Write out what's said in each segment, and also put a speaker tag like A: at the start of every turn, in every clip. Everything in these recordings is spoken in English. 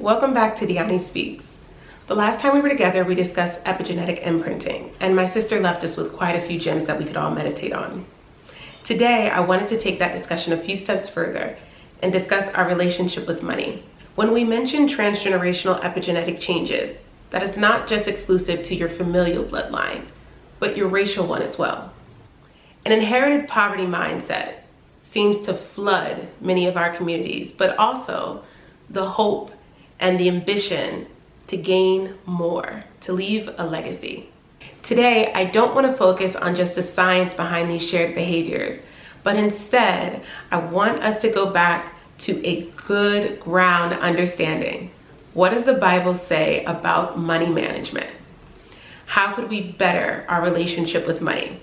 A: Welcome back to Diani Speaks. The last time we were together, we discussed epigenetic imprinting, and my sister left us with quite a few gems that we could all meditate on. Today, I wanted to take that discussion a few steps further and discuss our relationship with money. When we mention transgenerational epigenetic changes, that is not just exclusive to your familial bloodline, but your racial one as well. An inherited poverty mindset seems to flood many of our communities, but also the hope and the ambition to gain more, to leave a legacy. Today, I don't want to focus on just the science behind these shared behaviors, but instead, I want us to go back to a good ground understanding. What does the Bible say about money management? How could we better our relationship with money?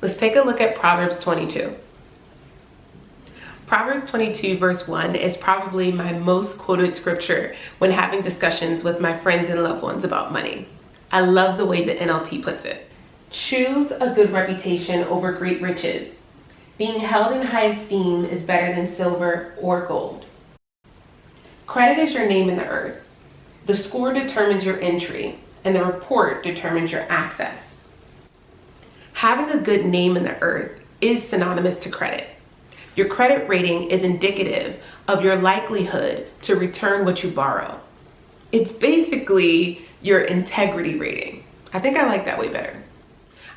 A: Let's take a look at Proverbs 22. Proverbs 22 verse 1 is probably my most quoted scripture when having discussions with my friends and loved ones about money. I love the way the NLT puts it. Choose a good reputation over great riches. Being held in high esteem is better than silver or gold. Credit is your name in the earth. The score determines your entry, and the report determines your access. Having a good name in the earth is synonymous to credit. Your credit rating is indicative of your likelihood to return what you borrow. It's basically your integrity rating. I think I like that way better.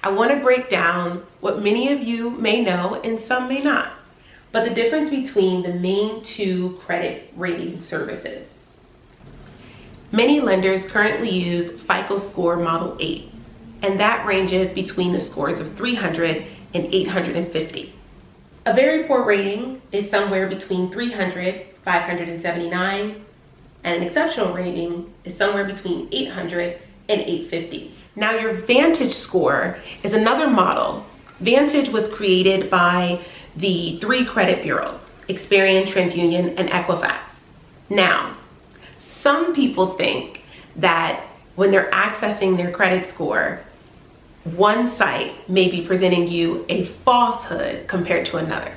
A: I want to break down what many of you may know and some may not, but the difference between the main two credit rating services. Many lenders currently use FICO score Model 8, and that ranges between the scores of 300 and 850. A very poor rating is somewhere between 300, 579, and an exceptional rating is somewhere between 800 and 850. Now your Vantage score is another model. Vantage was created by the three credit bureaus, Experian, TransUnion, and Equifax. Now, some people think that when they're accessing their credit score, one site may be presenting you a falsehood compared to another.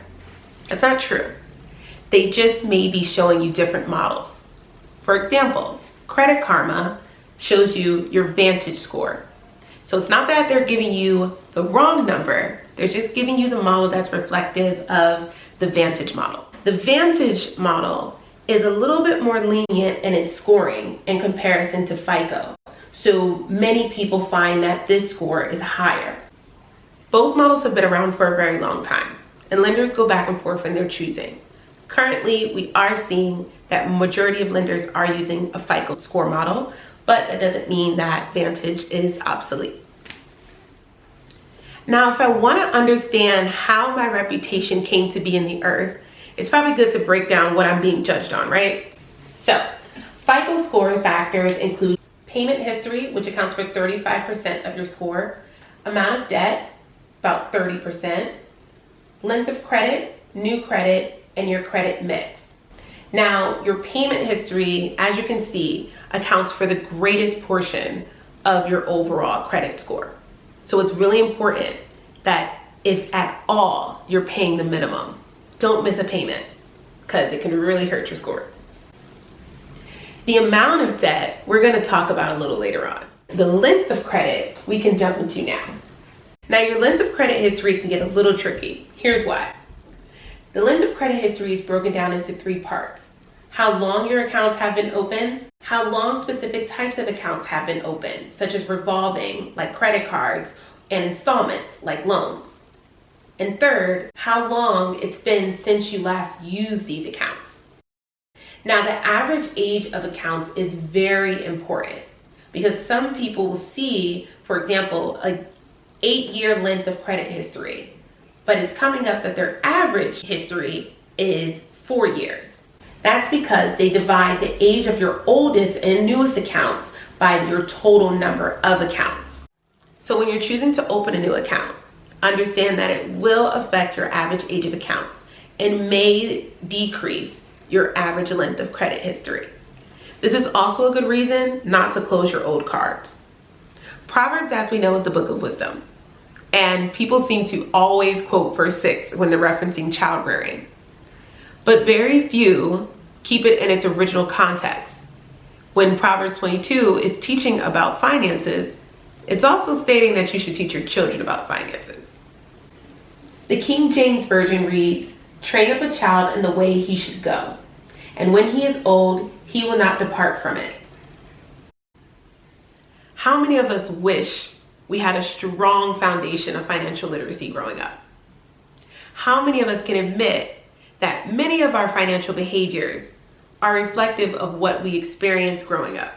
A: That's not true. They just may be showing you different models. For example, Credit Karma shows you your Vantage score. So it's not that they're giving you the wrong number, they're just giving you the model that's reflective of the Vantage model. The Vantage model is a little bit more lenient in its scoring in comparison to FICO. So many people find that this score is higher. Both models have been around for a very long time, and lenders go back and forth in their choosing. Currently, we are seeing that majority of lenders are using a FICO score model, but that doesn't mean that Vantage is obsolete. Now, if I want to understand how my reputation came to be in the earth, it's probably good to break down what I'm being judged on, right? So, FICO score factors include payment history, which accounts for 35% of your score, amount of debt, about 30%, length of credit, new credit, and your credit mix. Now, your payment history, as you can see, accounts for the greatest portion of your overall credit score. So it's really important that if at all you're paying the minimum, don't miss a payment because it can really hurt your score. The amount of debt we're going to talk about a little later on. The length of credit we can jump into now. Now your length of credit history can get a little tricky. Here's why. The length of credit history is broken down into three parts. How long your accounts have been open, how long specific types of accounts have been open, such as revolving, like credit cards, and installments, like loans. And third, how long it's been since you last used these accounts. Now, the average age of accounts is very important because some people will see, for example, an 8-year length of credit history, but it's coming up that their average history is 4 years. That's because they divide the age of your oldest and newest accounts by your total number of accounts. So when you're choosing to open a new account, understand that it will affect your average age of accounts and may decrease your average length of credit history. This is also a good reason not to close your old cards. Proverbs, as we know, is the book of wisdom, and people seem to always quote verse 6 when they're referencing child rearing. But very few keep it in its original context. When Proverbs 22 is teaching about finances, it's also stating that you should teach your children about finances. The King James Version reads, "Train up a child in the way he should go, and when he is old, he will not depart from it." How many of us wish we had a strong foundation of financial literacy growing up? How many of us can admit that many of our financial behaviors are reflective of what we experienced growing up?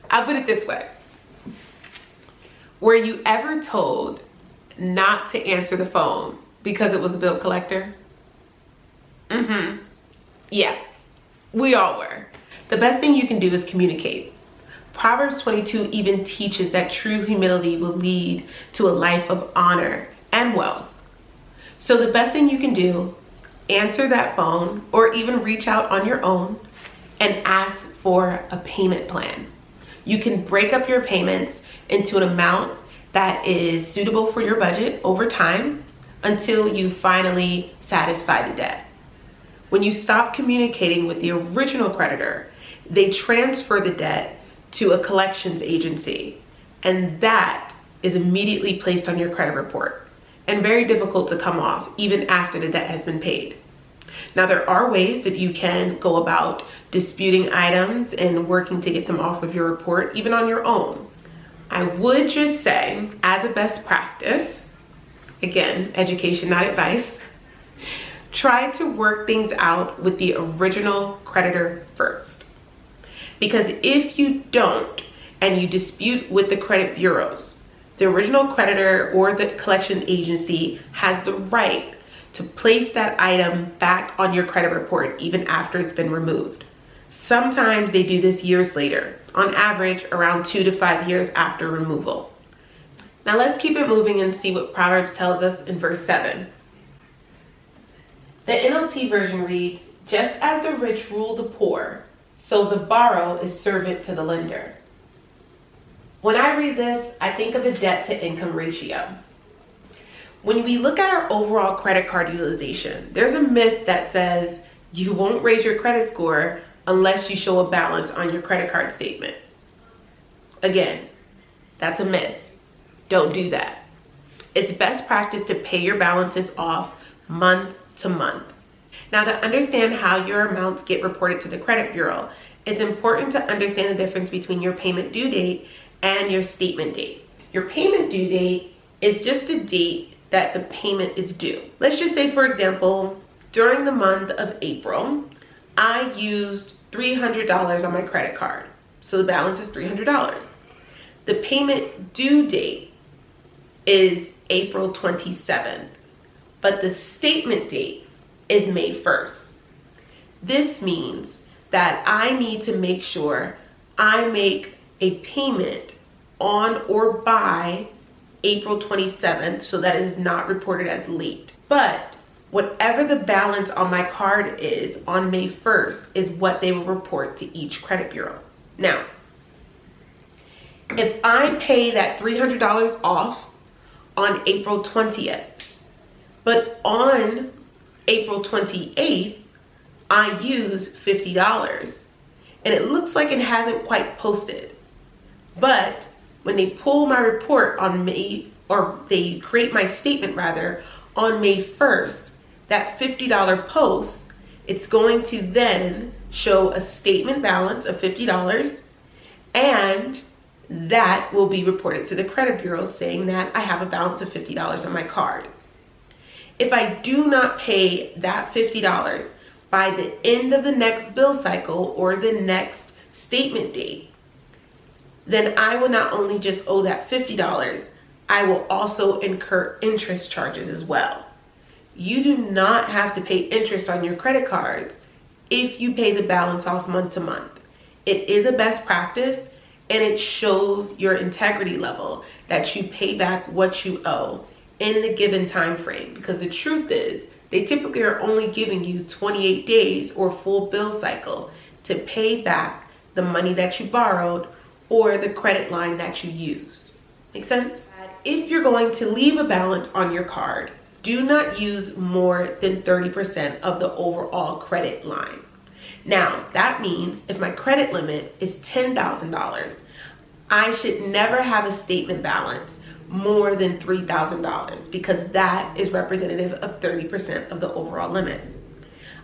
A: I'll put it this way. Were you ever told not to answer the phone because it was a bill collector? Yeah, we all were. The best thing you can do is communicate. Proverbs 22 even teaches that true humility will lead to a life of honor and wealth. So the best thing you can do, answer that phone or even reach out on your own and ask for a payment plan. You can break up your payments into an amount that is suitable for your budget over time until you finally satisfy the debt. When you stop communicating with the original creditor, they transfer the debt to a collections agency, and that is immediately placed on your credit report and very difficult to come off even after the debt has been paid. Now, there are ways that you can go about disputing items and working to get them off of your report, even on your own. I would just say, as a best practice, again, education, not advice, try to work things out with the original creditor first. Because if you don't, and you dispute with the credit bureaus, the original creditor or the collection agency has the right to place that item back on your credit report even after it's been removed. Sometimes they do this years later, on average around 2 to 5 years after removal. Now let's keep it moving and see what Proverbs tells us in verse 7. The NLT version reads, "Just as the rich rule the poor, so the borrower is servant to the lender." When I read this, I think of a debt to income ratio. When we look at our overall credit card utilization, there's a myth that says you won't raise your credit score unless you show a balance on your credit card statement. Again, that's a myth. Don't do that. It's best practice to pay your balances off month to month. Now, to understand how your amounts get reported to the credit bureau, it's important to understand the difference between your payment due date and your statement date. Your payment due date is just a date that the payment is due. Let's just say, for example, during the month of April, I used $300 on my credit card. So the balance is $300. The payment due date is April 27th, but the statement date is May 1st. This means that I need to make sure I make a payment on or by April 27th so that it is not reported as late. But whatever the balance on my card is on May 1st is what they will report to each credit bureau. Now, if I pay that $300 off on April 20th, but on April 28th, I use $50, and it looks like it hasn't quite posted. But when they pull my report on May, or they create my statement rather, on May 1st, that $50 post, it's going to then show a statement balance of $50, and that will be reported to the credit bureau saying that I have a balance of $50 on my card. If I do not pay that $50 by the end of the next bill cycle or the next statement date, then I will not only just owe that $50, I will also incur interest charges as well. You do not have to pay interest on your credit cards if you pay the balance off month to month. It is a best practice, and it shows your integrity level that you pay back what you owe in the given time frame, because the truth is they typically are only giving you 28 days or full bill cycle to pay back the money that you borrowed or the credit line that you used. Make sense? If you're going to leave a balance on your card, do not use more than 30% of the overall credit line. Now, that means if my credit limit is $10,000, I should never have a statement balance more than $3,000 because that is representative of 30% of the overall limit.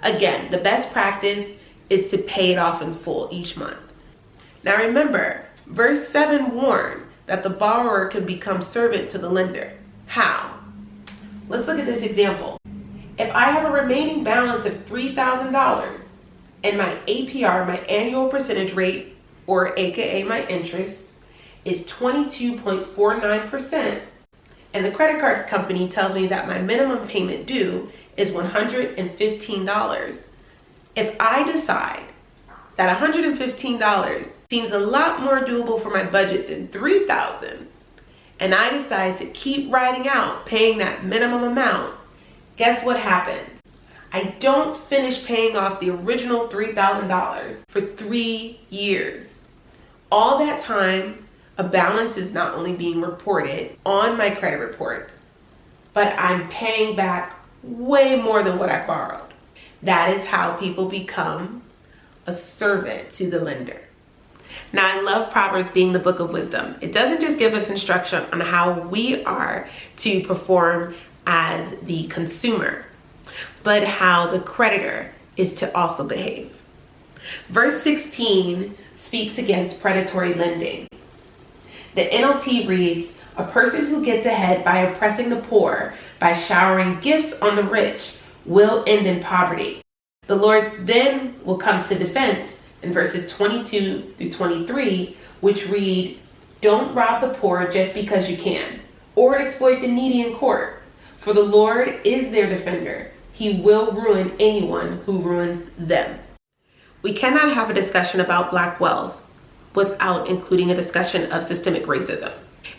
A: Again, the best practice is to pay it off in full each month. Now remember, verse 7 warned that the borrower can become servant to the lender. How? Let's look at this example. If I have a remaining balance of $3,000 and my APR, my annual percentage rate, or AKA my interest, is 22.49%, and the credit card company tells me that my minimum payment due is $115. If I decide that $115 seems a lot more doable for my budget than $3,000, and I decide to keep riding out paying that minimum amount, guess what happens? I don't finish paying off the original $3,000 for 3 years. All that time, a balance is not only being reported on my credit reports, but I'm paying back way more than what I borrowed. That is how people become a servant to the lender. Now, I love Proverbs being the book of wisdom. It doesn't just give us instruction on how we are to perform as the consumer, but how the creditor is to also behave. Verse 16 speaks against predatory lending. The NLT reads, "A person who gets ahead by oppressing the poor, by showering gifts on the rich, will end in poverty." The Lord then will come to defense in verses 22 through 23, which read, "Don't rob the poor just because you can, or exploit the needy in court. For the Lord is their defender. He will ruin anyone who ruins them." We cannot have a discussion about Black wealth without including a discussion of systemic racism.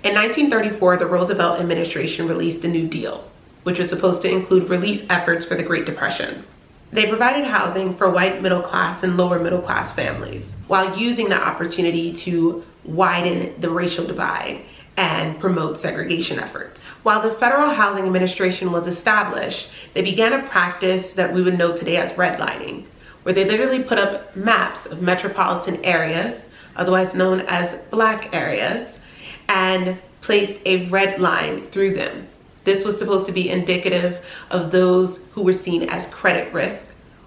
A: In 1934, the Roosevelt administration released the New Deal, which was supposed to include relief efforts for the Great Depression. They provided housing for white middle class and lower middle class families, while using the opportunity to widen the racial divide and promote segregation efforts. While the Federal Housing Administration was established, they began a practice that we would know today as redlining, where they literally put up maps of metropolitan areas, otherwise known as Black areas, and placed a red line through them. This was supposed to be indicative of those who were seen as credit risk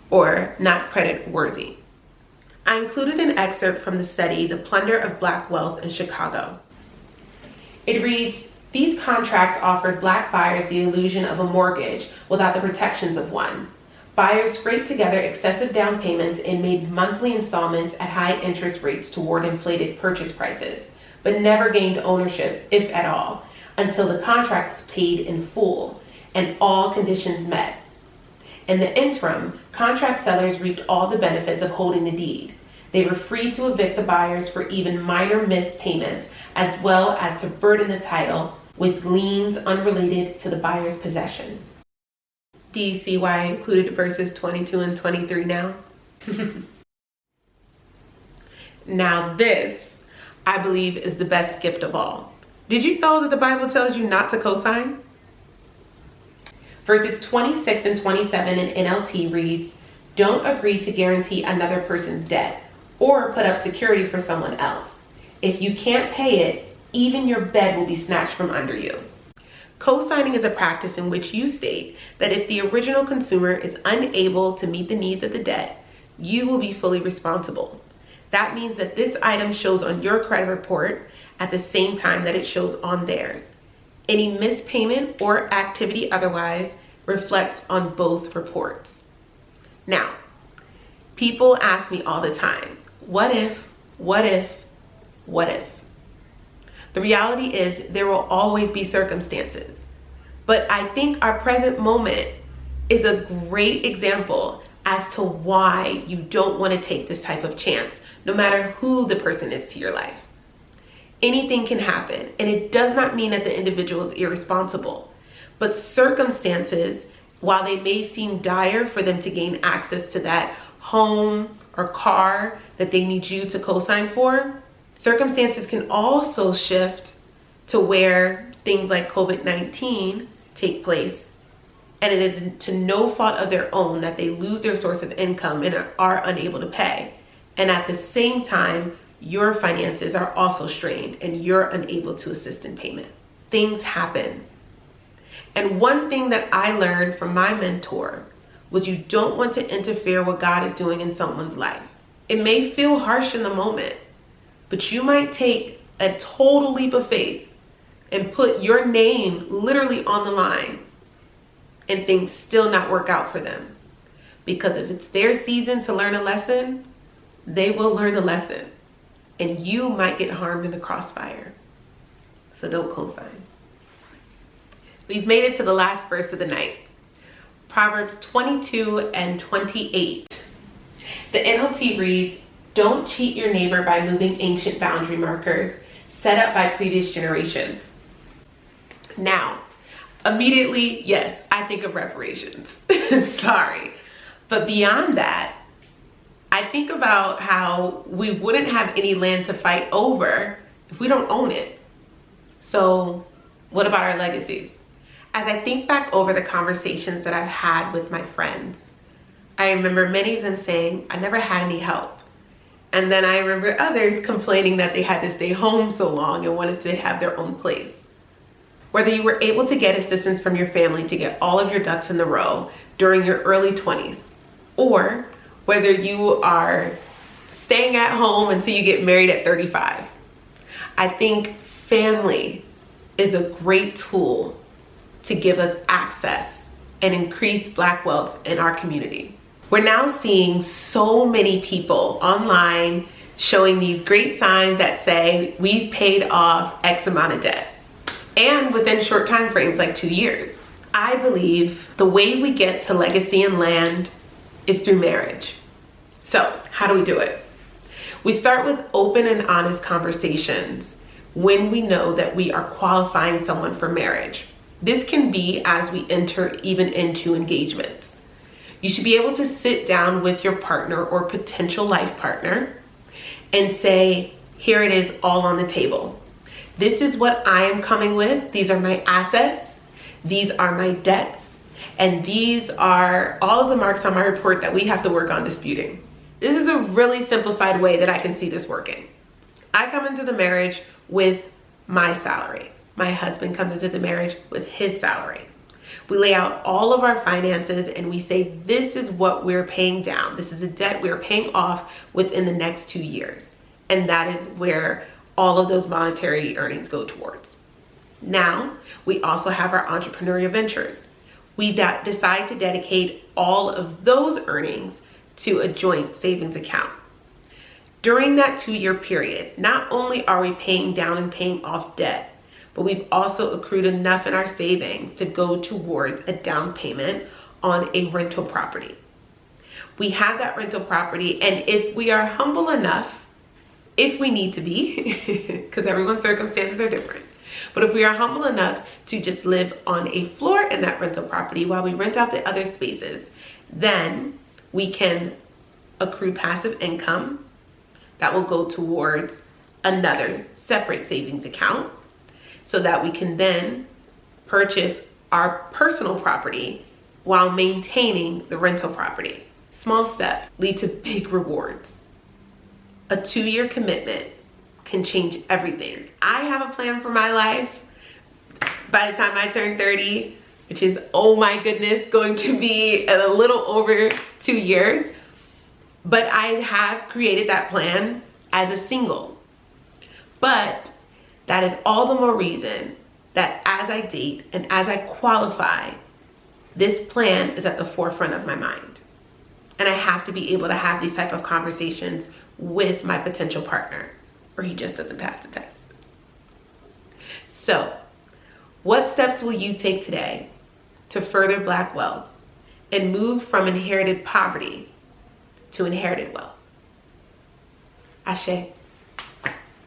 A: or not credit worthy. I included an excerpt from the study, The Plunder of Black Wealth in Chicago. It reads, "These contracts offered Black buyers the illusion of a mortgage without the protections of one. Buyers scraped together excessive down payments and made monthly installments at high interest rates toward inflated purchase prices, but never gained ownership, if at all, until the contracts paid in full and all conditions met. In the interim, contract sellers reaped all the benefits of holding the deed. They were free to evict the buyers for even minor missed payments, as well as to burden the title with liens unrelated to the buyer's possession." Do you see why I included verses 22 and 23 now? Now this, I believe, is the best gift of all. Did you know that the Bible tells you not to cosign? Verses 26 and 27 in NLT reads, "Don't agree to guarantee another person's debt or put up security for someone else. If you can't pay it, even your bed will be snatched from under you." Cosigning is a practice in which you state that if the original consumer is unable to meet the needs of the debt, you will be fully responsible. That means that this item shows on your credit report at the same time that it shows on theirs. Any missed payment or activity otherwise reflects on both reports. Now, people ask me all the time, what if? The reality is there will always be circumstances, but I think our present moment is a great example as to why you don't want to take this type of chance, no matter who the person is to your life. Anything can happen, and it does not mean that the individual is irresponsible, but circumstances, while they may seem dire for them to gain access to that home or car that they need you to co-sign for, circumstances can also shift to where things like COVID-19 take place, and it is to no fault of their own that they lose their source of income and are unable to pay. And at the same time, your finances are also strained and you're unable to assist in payment. Things happen. And one thing that I learned from my mentor was you don't want to interfere what God is doing in someone's life. It may feel harsh in the moment, but you might take a total leap of faith and put your name literally on the line and things still not work out for them. Because if it's their season to learn a lesson, they will learn a lesson and you might get harmed in the crossfire. So don't co-sign. We've made it to the last verse of the night. Proverbs 22 and 28. The NLT reads, "Don't cheat your neighbor by moving ancient boundary markers set up by previous generations." Now, immediately, yes, I think of reparations. Sorry. But beyond that, I think about how we wouldn't have any land to fight over if we don't own it. So what about our legacies? As I think back over the conversations that I've had with my friends, I remember many of them saying, I never had any help. And then I remember others complaining that they had to stay home so long and wanted to have their own place. Whether you were able to get assistance from your family to get all of your ducks in the row during your early 20s, or whether you are staying at home until you get married at 35, I think family is a great tool to give us access and increase Black wealth in our community. We're now seeing so many people online showing these great signs that say we've paid off X amount of debt, and within short time frames like 2 years. I believe the way we get to legacy and land is through marriage. So how do we do it? We start with open and honest conversations when we know that we are qualifying someone for marriage. This can be as we enter even into engagements. You should be able to sit down with your partner or potential life partner and say, here it is all on the table. This is what I am coming with. These are my assets. These are my debts. And these are all of the marks on my report that we have to work on disputing. This is a really simplified way that I can see this working. I come into the marriage with my salary. My husband comes into the marriage with his salary. We lay out all of our finances and we say, this is what we're paying down. This is a debt we're paying off within the next 2 years. And that is where all of those monetary earnings go towards. Now, we also have our entrepreneurial ventures. We decide to dedicate all of those earnings to a joint savings account. During that 2-year period, not only are we paying down and paying off debt, but we've also accrued enough in our savings to go towards a down payment on a rental property. We have that rental property, and if we are humble enough, if we need to be, because everyone's circumstances are different, but if we are humble enough to just live on a floor in that rental property while we rent out the other spaces, then we can accrue passive income that will go towards another separate savings account so that we can then purchase our personal property while maintaining the rental property. Small steps lead to big rewards. A 2-year commitment can change everything. I have a plan for my life by the time I turn 30, which is, oh my goodness, going to be a little over 2 years. But I have created that plan as a single. But that is all the more reason that as I date and as I qualify, this plan is at the forefront of my mind. And I have to be able to have these type of conversations with my potential partner, or he just doesn't pass the test. So, what steps will you take today to further Black wealth and move from inherited poverty to inherited wealth? Ashe.